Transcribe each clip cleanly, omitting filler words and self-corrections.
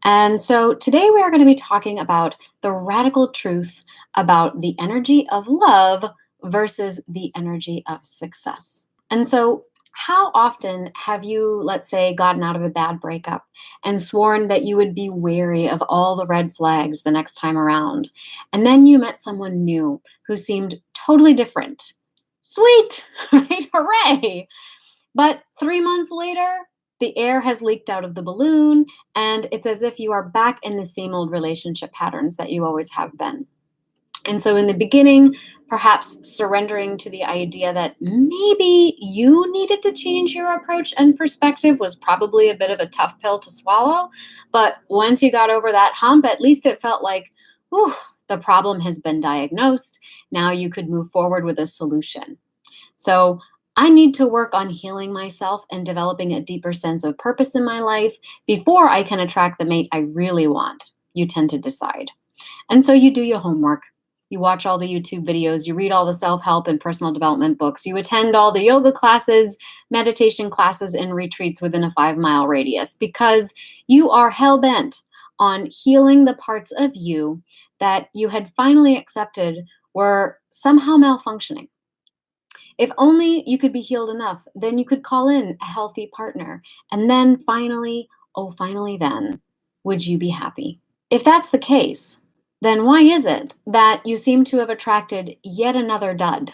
And so today we are going to be talking about the radical truth about the energy of love versus the energy of success. And so, how often have you, let's say, gotten out of a bad breakup and sworn that you would be wary of all the red flags the next time around? And then you met someone new who seemed totally different. Sweet, right? Hooray! But 3 months later, the air has leaked out of the balloon, and it's as if you are back in the same old relationship patterns that you always have been. And so, in the beginning, perhaps surrendering to the idea that maybe you needed to change your approach and perspective was probably a bit of a tough pill to swallow. But once you got over that hump, at least it felt like, whew, the problem has been diagnosed. Now you could move forward with a solution. So I need to work on healing myself and developing a deeper sense of purpose in my life before I can attract the mate I really want. You tend to decide. And so you do your homework. You watch all the YouTube videos, you read all the self-help and personal development books, you attend all the yoga classes, meditation classes, and retreats within a 5-mile radius because you are hell-bent on healing the parts of you that you had finally accepted were somehow malfunctioning. If only you could be healed enough, then you could call in a healthy partner. And then finally, oh, finally, then, would you be happy? If that's the case, then why is it that you seem to have attracted yet another dud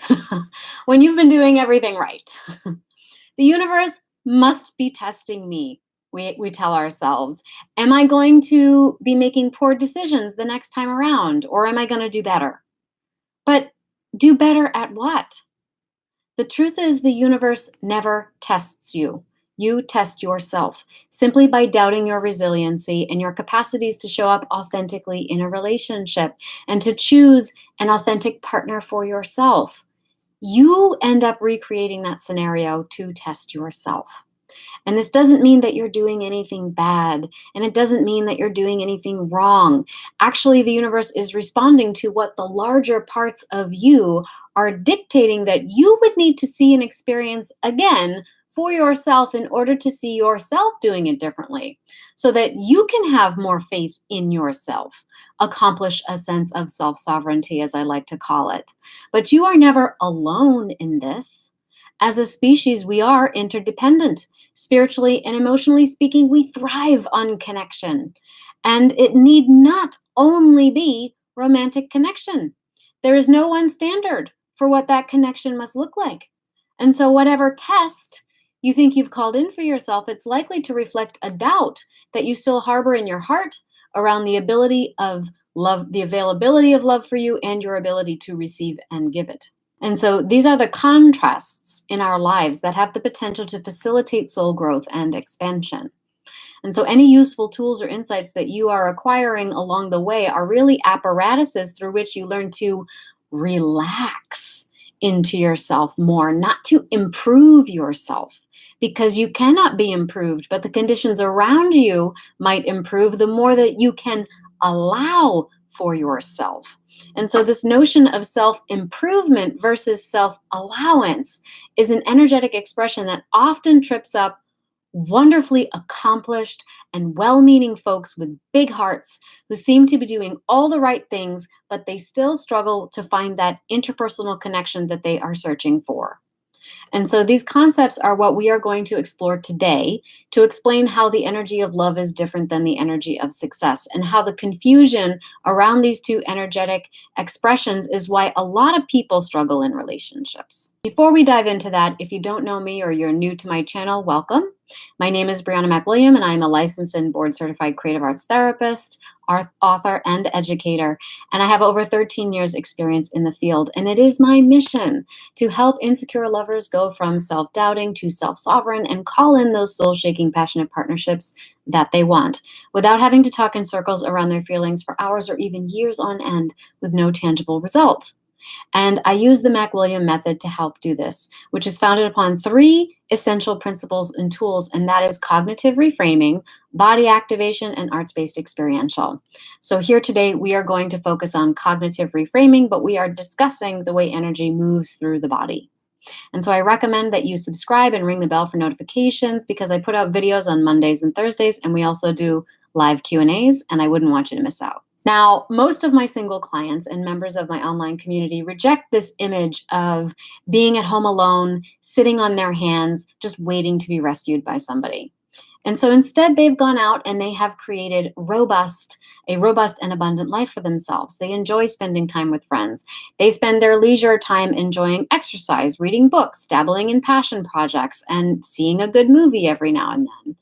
when you've been doing everything right? The universe must be testing me, we tell ourselves. Am I going to be making poor decisions the next time around, or am I going to do better? But do better at what? The truth is, the universe never tests you. You test yourself simply by doubting your resiliency and your capacities to show up authentically in a relationship and to choose an authentic partner for yourself. You end up recreating that scenario to test yourself. And this doesn't mean that you're doing anything bad, and it doesn't mean that you're doing anything wrong. Actually, the universe is responding to what the larger parts of you are dictating that you would need to see and experience again for yourself in order to see yourself doing it differently, so that you can have more faith in yourself, accomplish a sense of self-sovereignty, as I like to call it. But you are never alone in this. As a species, we are interdependent. Spiritually and emotionally speaking, we thrive on connection. And it need not only be romantic connection. There is no one standard for what that connection must look like. And so, whatever test you think you've called in for yourself, it's likely to reflect a doubt that you still harbor in your heart around the ability of love, the availability of love for you, and your ability to receive and give it. And so these are the contrasts in our lives that have the potential to facilitate soul growth and expansion. And so any useful tools or insights that you are acquiring along the way are really apparatuses through which you learn to relax into yourself more, not to improve yourself, because you cannot be improved, but the conditions around you might improve the more that you can allow for yourself. And so this notion of self-improvement versus self-allowance is an energetic expression that often trips up wonderfully accomplished and well-meaning folks with big hearts who seem to be doing all the right things, but they still struggle to find that interpersonal connection that they are searching for. And so these concepts are what we are going to explore today to explain how the energy of love is different than the energy of success, and how the confusion around these two energetic expressions is why a lot of people struggle in relationships. Before we dive into that, if you don't know me or you're new to my channel, welcome. My name is Brianna McWilliam, and I'm a licensed and board-certified creative arts therapist, author, and educator. And I have over 13 years experience in the field. And it is my mission to help insecure lovers go from self-doubting to self-sovereign and call in those soul-shaking, passionate partnerships that they want without having to talk in circles around their feelings for hours or even years on end with no tangible result. And I use the McWilliam method to help do this, which is founded upon 3 essential principles and tools, and that is cognitive reframing, body activation, and arts-based experiential. So here today, we are going to focus on cognitive reframing, but we are discussing the way energy moves through the body. And so I recommend that you subscribe and ring the bell for notifications, because I put out videos on Mondays and Thursdays, and we also do live Q&As, and I wouldn't want you to miss out. Now, most of my single clients and members of my online community reject this image of being at home alone, sitting on their hands, just waiting to be rescued by somebody. And so instead, they've gone out and they have created a robust and abundant life for themselves. They enjoy spending time with friends. They spend their leisure time enjoying exercise, reading books, dabbling in passion projects, and seeing a good movie every now and then.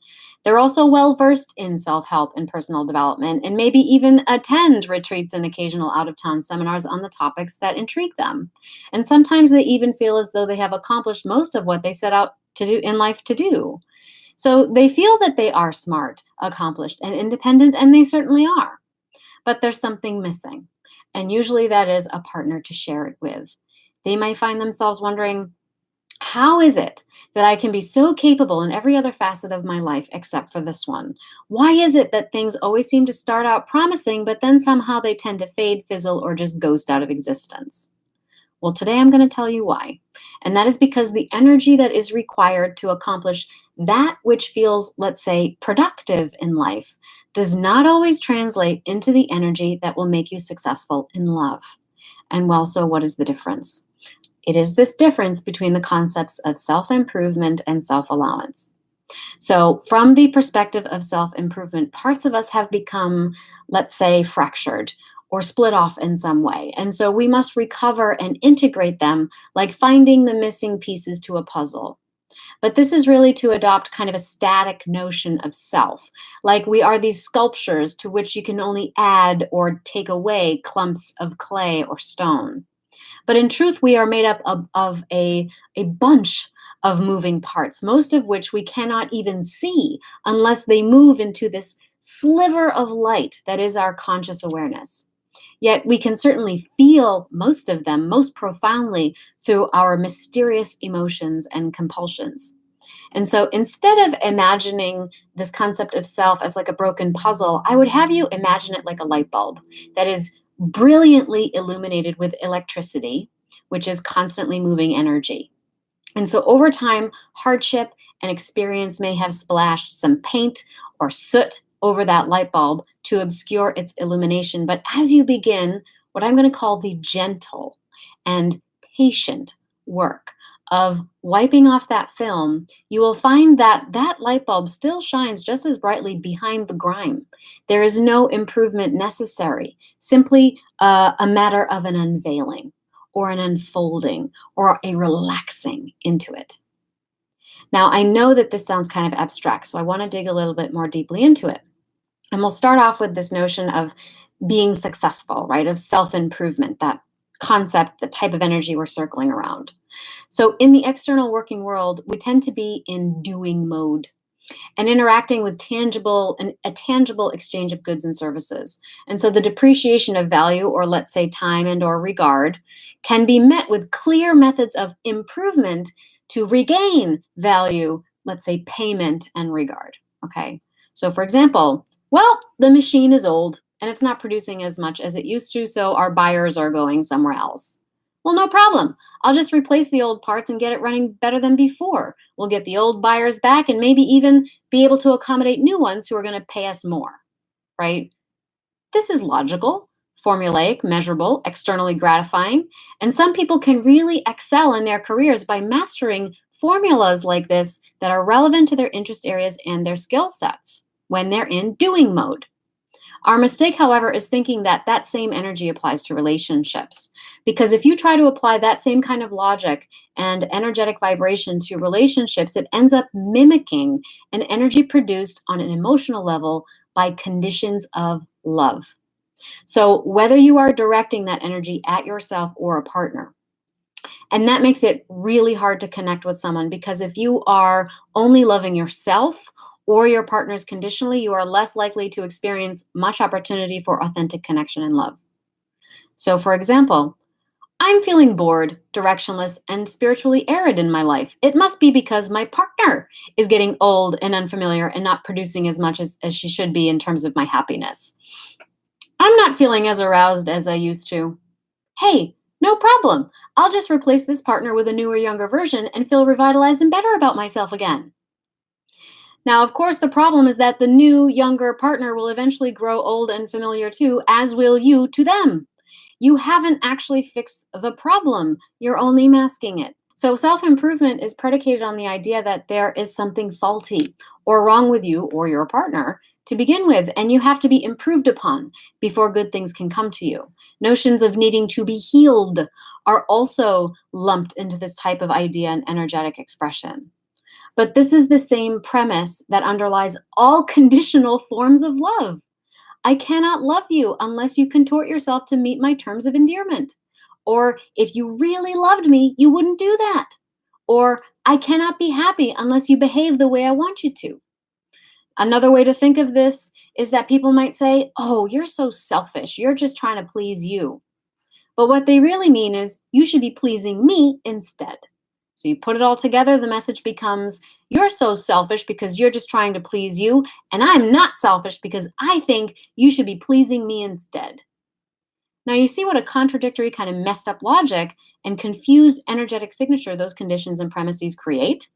They're also well versed in self-help and personal development, and maybe even attend retreats and occasional out-of-town seminars on the topics that intrigue them. And sometimes they even feel as though they have accomplished most of what they set out to do in life to do. So they feel that they are smart, accomplished, and independent, and they certainly are. But there's something missing. And usually that is a partner to share it with. They might find themselves wondering, how is it that I can be so capable in every other facet of my life except for this one? Why is it that things always seem to start out promising, but then somehow they tend to fade, fizzle, or just ghost out of existence? Well, today I'm going to tell you why. And that is because the energy that is required to accomplish that which feels, let's say, productive in life does not always translate into the energy that will make you successful in love. And well, so what is the difference? It is this difference between the concepts of self-improvement and self-allowance. So, from the perspective of self-improvement, parts of us have become, let's say, fractured or split off in some way. And so we must recover and integrate them like finding the missing pieces to a puzzle. But this is really to adopt kind of a static notion of self, like we are these sculptures to which you can only add or take away clumps of clay or stone. But in truth, we are made up of a bunch of moving parts, most of which we cannot even see unless they move into this sliver of light that is our conscious awareness. Yet we can certainly feel most of them most profoundly through our mysterious emotions and compulsions. And so instead of imagining this concept of self as like a broken puzzle, I would have you imagine it like a light bulb that is brilliantly illuminated with electricity, which is constantly moving energy. And so over time, hardship and experience may have splashed some paint or soot over that light bulb to obscure its illumination. But as you begin what I'm going to call the gentle and patient work of wiping off that film, you will find that that light bulb still shines just as brightly behind the grime. There is no improvement necessary, simply a matter of an unveiling or an unfolding or a relaxing into it. Now, I know that this sounds kind of abstract, so I want to dig a little bit more deeply into it. And we'll start off with this notion of being successful, right? Of self-improvement, that concept, the type of energy we're circling around. So in the external working world, we tend to be in doing mode and interacting with a tangible exchange of goods and services. And so the depreciation of value, or let's say time and or regard, can be met with clear methods of improvement to regain value, let's say payment and regard. Okay. So for example, well, the machine is old and it's not producing as much as it used to, so our buyers are going somewhere else. Well, no problem. I'll just replace the old parts and get it running better than before. We'll get the old buyers back and maybe even be able to accommodate new ones who are going to pay us more, right? This is logical, formulaic, measurable, externally gratifying, and some people can really excel in their careers by mastering formulas like this that are relevant to their interest areas and their skill sets when they're in doing mode. Our mistake, however, is thinking that that same energy applies to relationships. Because if you try to apply that same kind of logic and energetic vibration to relationships, it ends up mimicking an energy produced on an emotional level by conditions of love. So whether you are directing that energy at yourself or a partner, and that makes it really hard to connect with someone, because if you are only loving yourself or your partners conditionally, you are less likely to experience much opportunity for authentic connection and love. So for example, I'm feeling bored, directionless, and spiritually arid in my life. It must be because my partner is getting old and unfamiliar and not producing as much as she should be in terms of my happiness. I'm not feeling as aroused as I used to. Hey, no problem. I'll just replace this partner with a newer, younger version and feel revitalized and better about myself again. Now, of course, the problem is that the new, younger partner will eventually grow old and familiar too, as will you to them. You haven't actually fixed the problem, you're only masking it. So, self improvement is predicated on the idea that there is something faulty or wrong with you or your partner to begin with, and you have to be improved upon before good things can come to you. Notions of needing to be healed are also lumped into this type of idea and energetic expression. But this is the same premise that underlies all conditional forms of love. I cannot love you unless you contort yourself to meet my terms of endearment. Or if you really loved me, you wouldn't do that. Or I cannot be happy unless you behave the way I want you to. Another way to think of this is that people might say, "Oh, you're so selfish. You're just trying to please you." But what they really mean is, you should be pleasing me instead. So you put it all together, the message becomes, you're so selfish because you're just trying to please you, and I'm not selfish because I think you should be pleasing me instead. Now, you see what a contradictory, kind of messed up logic and confused energetic signature those conditions and premises create?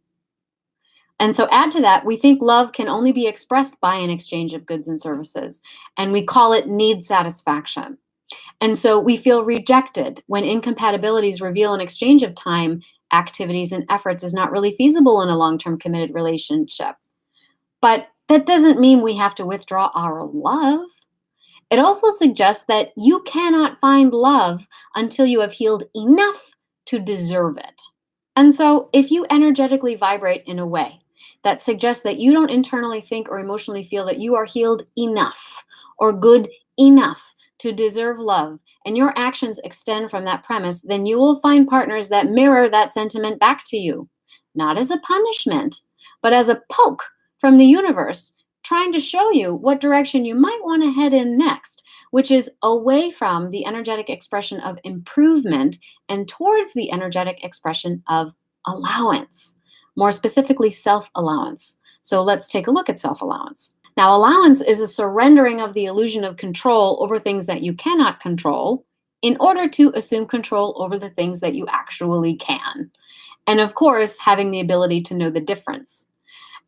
And so, add to that, we think love can only be expressed by an exchange of goods and services, and we call it need satisfaction. And so we feel rejected when incompatibilities reveal an exchange of time, activities, and efforts is not really feasible in a long term committed relationship. But that doesn't mean we have to withdraw our love. It also suggests that you cannot find love until you have healed enough to deserve it. And so, if you energetically vibrate in a way that suggests that you don't internally think or emotionally feel that you are healed enough or good enough to deserve love, and your actions extend from that premise, then you will find partners that mirror that sentiment back to you, not as a punishment, but as a poke from the universe trying to show you what direction you might want to head in next, which is away from the energetic expression of improvement and towards the energetic expression of allowance, more specifically, self allowance. So let's take a look at self allowance. Now, allowance is a surrendering of the illusion of control over things that you cannot control in order to assume control over the things that you actually can. And of course, having the ability to know the difference.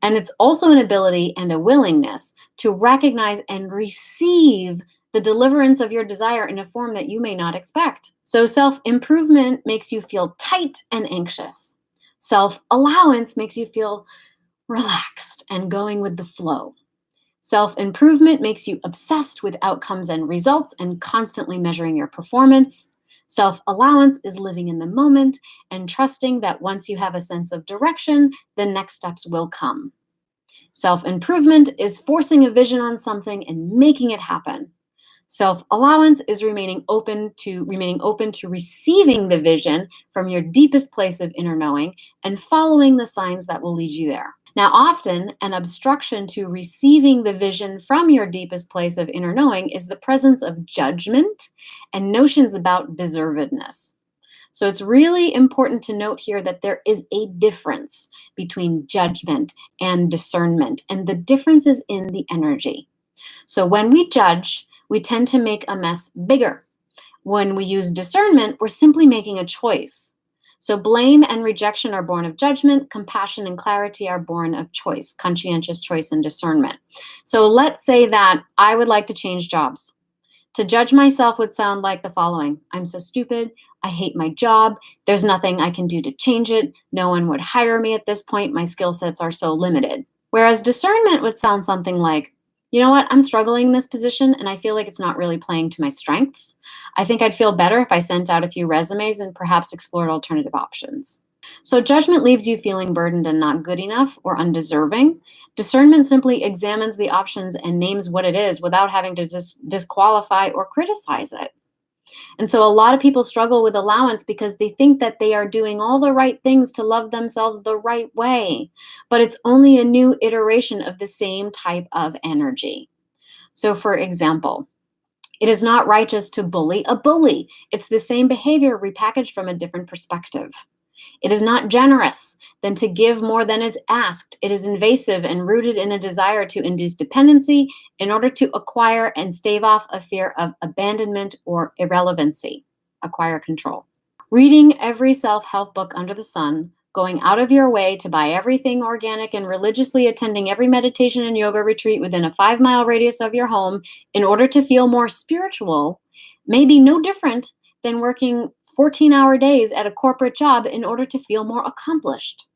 And it's also an ability and a willingness to recognize and receive the deliverance of your desire in a form that you may not expect. So, self improvement makes you feel tight and anxious. Self allowance makes you feel relaxed and going with the flow. Self improvement makes you obsessed with outcomes and results and constantly measuring your performance. Self allowance is living in the moment and trusting that once you have a sense of direction, the next steps will come. Self improvement is forcing a vision on something and making it happen. Self allowance is remaining open to receiving the vision from your deepest place of inner knowing and following the signs that will lead you there. Now, often an obstruction to receiving the vision from your deepest place of inner knowing is the presence of judgment and notions about deservedness. So it's really important to note here that there is a difference between judgment and discernment, and the difference is in the energy. So when we judge, we tend to make a mess bigger. When we use discernment, we're simply making a choice. So blame and rejection are born of judgment, compassion and clarity are born of choice, conscientious choice and discernment. So let's say that I would like to change jobs. To judge myself would sound like the following: I'm so stupid, I hate my job, there's nothing I can do to change it, no one would hire me at this point, my skill sets are so limited. Whereas discernment would sound something like, you know what, I'm struggling in this position and I feel like it's not really playing to my strengths. I think I'd feel better if I sent out a few resumes and perhaps explored alternative options. So judgment leaves you feeling burdened and not good enough or undeserving. Discernment simply examines the options and names what it is without having to disqualify or criticize it. And so a lot of people struggle with allowance because they think that they are doing all the right things to love themselves the right way, but it's only a new iteration of the same type of energy. So for example, it is not righteous to bully a bully. It's the same behavior repackaged from a different perspective. It is not generous than to give more than is asked. It is invasive and rooted in a desire to induce dependency in order to acquire and stave off a fear of abandonment or irrelevancy, acquire control. Reading every self-help book under the sun going out of your way to buy everything organic and religiously attending every meditation and yoga retreat within a 5-mile radius of your home in order to feel more spiritual may be no different than working 14-hour days at a corporate job in order to feel more accomplished.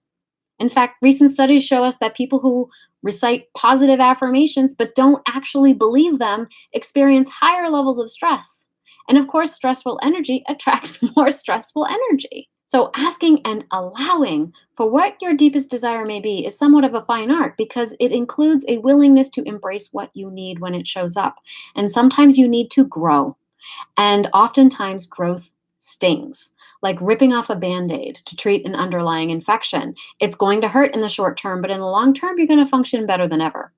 In fact, recent studies show us that people who recite positive affirmations but don't actually believe them experience higher levels of stress. And of course, stressful energy attracts more stressful energy. So, asking and allowing for what your deepest desire may be is somewhat of a fine art because it includes a willingness to embrace what you need when it shows up. And sometimes you need to grow. And oftentimes, growth stings, like ripping off a band aid to treat an underlying infection. It's going to hurt in the short term, but in the long term, you're going to function better than ever.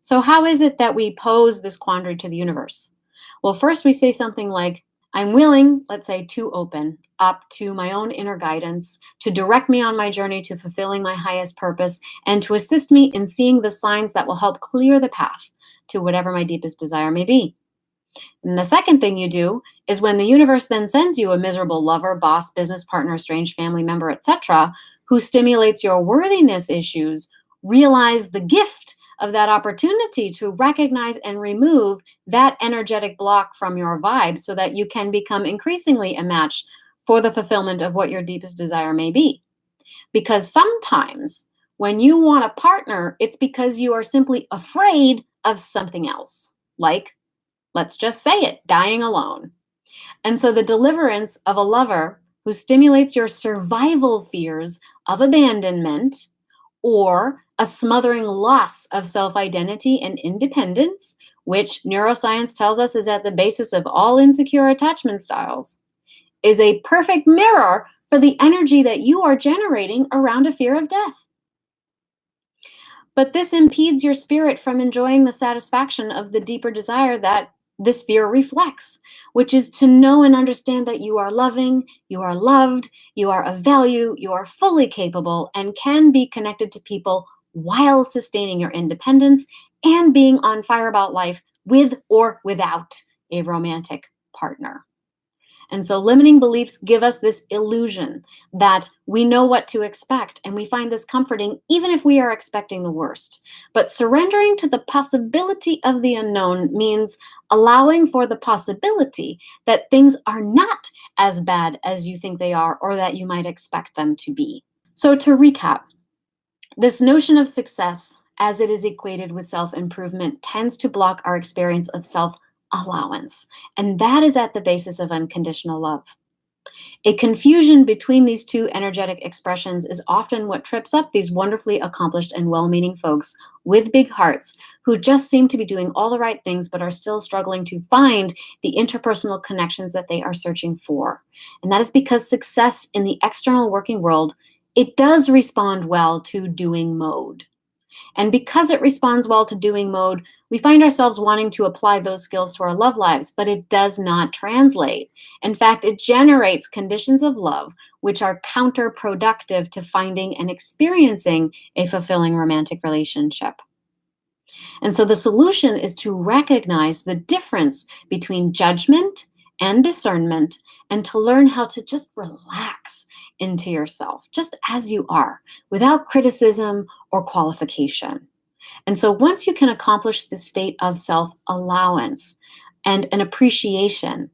So, how is it that we pose this quandary to the universe? Well, first we say something like, I'm willing, let's say, to open up to my own inner guidance, to direct me on my journey to fulfilling my highest purpose, and to assist me in seeing the signs that will help clear the path to whatever my deepest desire may be. And the second thing you do is when the universe then sends you a miserable lover, boss, business partner, strange family member, etc., who stimulates your worthiness issues, realize the gift of that opportunity to recognize and remove that energetic block from your vibe so that you can become increasingly a match for the fulfillment of what your deepest desire may be. Because sometimes when you want a partner, it's because you are simply afraid of something else, like, let's just say it, dying alone. And so the deliverance of a lover who stimulates your survival fears of abandonment or a smothering loss of self-identity and independence, which neuroscience tells us is at the basis of all insecure attachment styles, is a perfect mirror for the energy that you are generating around a fear of death. But this impedes your spirit from enjoying the satisfaction of the deeper desire that this fear reflects, which is to know and understand that you are loving, you are loved, you are of value, you are fully capable, and can be connected to people while sustaining your independence and being on fire about life with or without a romantic partner. And so limiting beliefs give us this illusion that we know what to expect, and we find this comforting even if we are expecting the worst. But surrendering to the possibility of the unknown means allowing for the possibility that things are not as bad as you think they are or that you might expect them to be. So to recap, this notion of success, as it is equated with self-improvement, tends to block our experience of self-allowance, and that is at the basis of unconditional love. A confusion between these two energetic expressions is often what trips up these wonderfully accomplished and well-meaning folks with big hearts who just seem to be doing all the right things but are still struggling to find the interpersonal connections that they are searching for. And that is because success in the external working world, it does respond well to doing mode. And because it responds well to doing mode, we find ourselves wanting to apply those skills to our love lives, but it does not translate. In fact, it generates conditions of love which are counterproductive to finding and experiencing a fulfilling romantic relationship. And so the solution is to recognize the difference between judgment and discernment and to learn how to just relax into yourself, just as you are, without criticism or qualification. And so once you can accomplish this state of self-allowance and an appreciation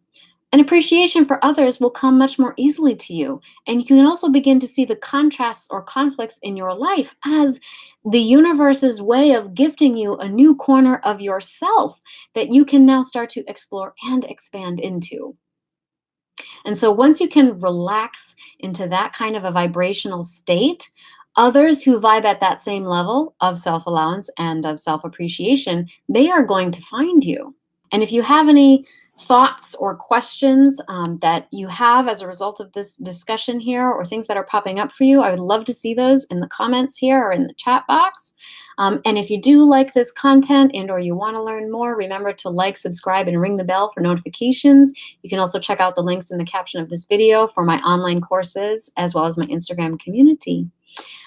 for others will come much more easily to you. And you can also begin to see the contrasts or conflicts in your life as the universe's way of gifting you a new corner of yourself that you can now start to explore and expand into. And so once you can relax into that kind of a vibrational state, others who vibe at that same level of self-allowance and of self-appreciation, they are going to find you. And if you have any thoughts or questions that you have as a result of this discussion here or things that are popping up for you, I would love to see those in the comments here or in the chat box. And if you do like this content and or you want to learn more, remember to like, subscribe, and ring the bell for notifications. You can also check out the links in the caption of this video for my online courses as well as my Instagram community.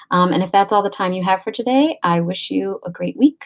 And if that's all the time you have for today, I wish you a great week.